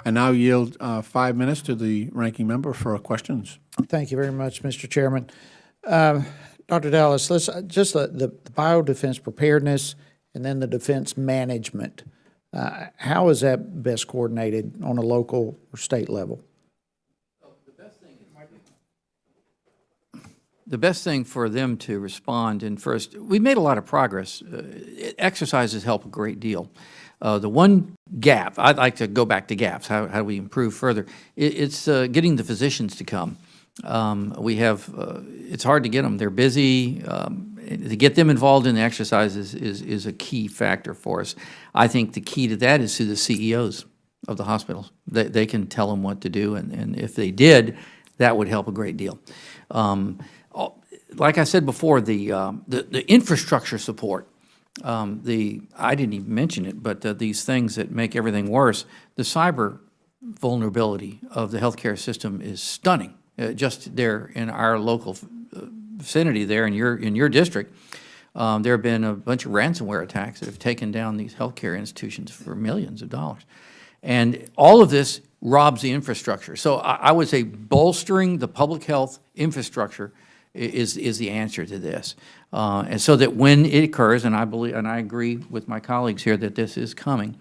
I now yield 5 minutes to the ranking member for questions. Thank you very much, Mr. Chairman. Dr. Dallas, let's just the biodefense preparedness and then the defense management. How is that best coordinated on a local or state level? The best thing for them to respond, and first, we've made a lot of progress. Exercises help a great deal. The one gap, I'd like to go back to gaps, how do we improve further? It's getting the physicians to come. It's hard to get them. They're busy. To get them involved in the exercises is a key factor for us. I think the key to that is through the CEOs of the hospitals. They can tell them what to do, and if they did, that would help a great deal. Like I said before, the infrastructure support, I didn't even mention it, but these things that make everything worse, the cyber vulnerability of the healthcare system is stunning. Just there in our local vicinity there in your district, there have been a bunch of ransomware attacks that have taken down these healthcare institutions for millions of dollars. And all of this robs the infrastructure. So I would say bolstering the public health infrastructure is the answer to this. And so that when it occurs, and I believe, and I agree with my colleagues here that this is coming,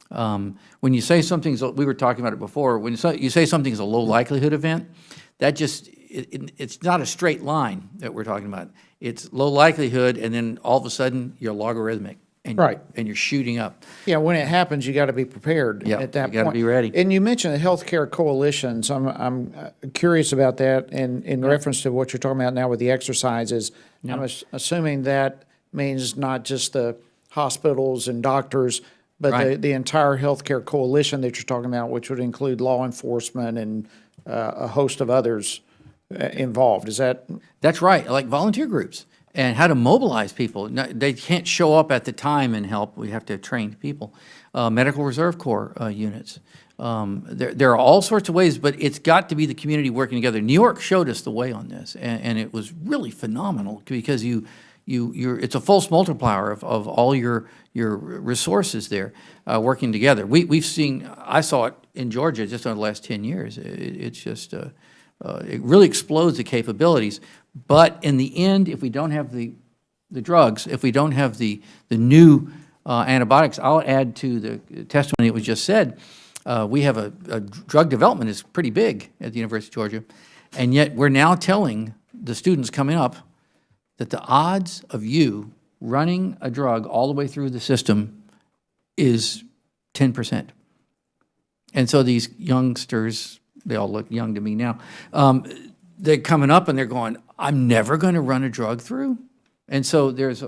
when you say something's, we were talking about it before, when you say something's a low likelihood event, that just, it's not a straight line that we're talking about. It's low likelihood, and then all of a sudden you're logarithmic. And, right. And you're shooting up. Yeah, when it happens, you got to be prepared at that point. You got to be ready. And you mentioned the healthcare coalitions. I'm curious about that, and in reference to what you're talking about now with the exercises. I'm assuming that means not just the hospitals and doctors, but the entire healthcare coalition that you're talking about, which would include law enforcement and a host of others involved. Is that? That's right, like volunteer groups. And how to mobilize people. They can't show up at the time and help. We have to have trained people. Medical Reserve Corps units. There are all sorts of ways, but it's got to be the community working together. New York showed us the way on this, and it was really phenomenal because it's a false multiplier of all your resources there working together. I saw it in Georgia just over the last 10 years. It's just, it really explodes the capabilities. But in the end, if we don't have the drugs, if we don't have the new antibiotics, I'll add to the testimony that was just said, we have a drug development is pretty big at the University of Georgia, and yet we're now telling the students coming up that the odds of you running a drug all the way through the system is 10%. And so these youngsters, they all look young to me now, they're coming up and they're going, I'm never going to run a drug through. And so there's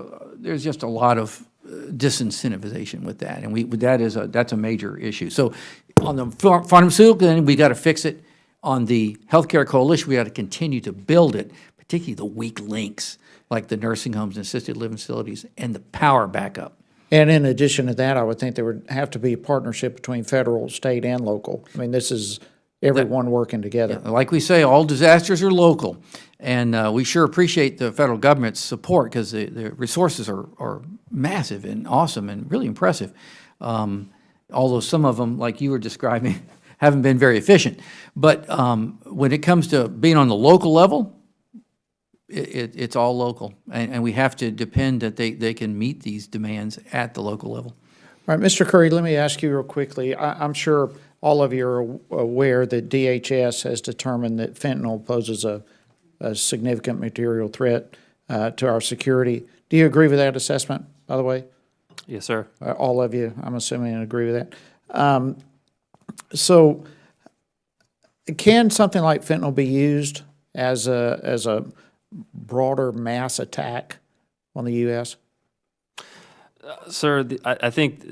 just a lot of disincentivization with that, and that's a major issue. So on the pharmaceutical end, we got to fix it. On the healthcare coalition, we got to continue to build it, particularly the weak links like the nursing homes and assisted living facilities and the power backup. And in addition to that, I would think there would have to be a partnership between federal, state, and local. I mean, this is everyone working together. Yeah, like we say, all disasters are local, and we sure appreciate the federal government's support because the resources are massive and awesome and really impressive. Although some of them, like you were describing, haven't been very efficient. But when it comes to being on the local level, it's all local, and we have to depend that they can meet these demands at the local level. All right, Mr. Curry, let me ask you real quickly. I'm sure all of you are aware that DHS has determined that fentanyl poses a significant material threat to our security. Do you agree with that assessment, by the way? Yes, sir. All of you, I'm assuming, agree with that. So can something like fentanyl be used as a broader mass attack on the U.S.? Sir, I think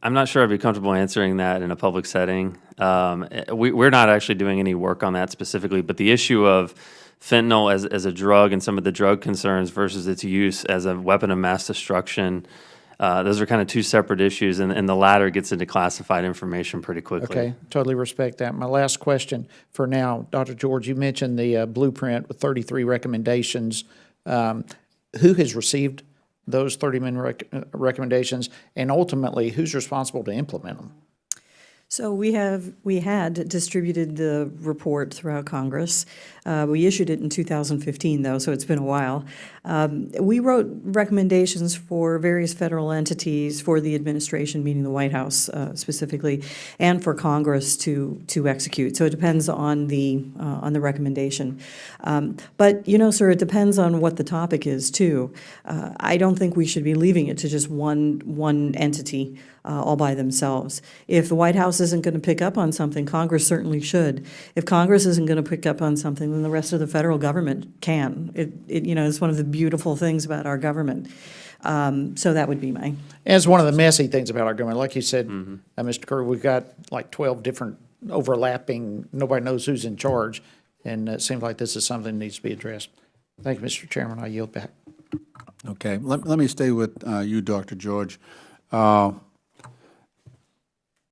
I'm not sure I'd be comfortable answering that in a public setting. We're not actually doing any work on that specifically, but the issue of fentanyl as a drug and some of the drug concerns versus its use as a weapon of mass destruction, those are kind of two separate issues, and the latter gets into classified information pretty quickly. Okay, totally respect that. My last question for now, Dr. George, you mentioned the blueprint with 33 recommendations. Who has received those 30 recommendations, and ultimately, who's responsible to implement them? So we had distributed the report throughout Congress. We issued it in 2015, though, so it's been a while. We wrote recommendations for various federal entities, for the administration, meaning the White House specifically, and for Congress to execute. So it depends on the recommendation. But, you know, sir, it depends on what the topic is, too. I don't think we should be leaving it to just one entity all by themselves. If the White House isn't going to pick up on something, Congress certainly should. If Congress isn't going to pick up on something, then the rest of the federal government can. You know, it's one of the beautiful things about our government. So that would be my. As one of the messy things about our government, like you said, Mr. Kerr, we've got like 12 different overlapping, nobody knows who's in charge, and it seems like this is something that needs to be addressed. Thank you, Mr. Chairman. I yield back. Okay, let me stay with you, Dr. George.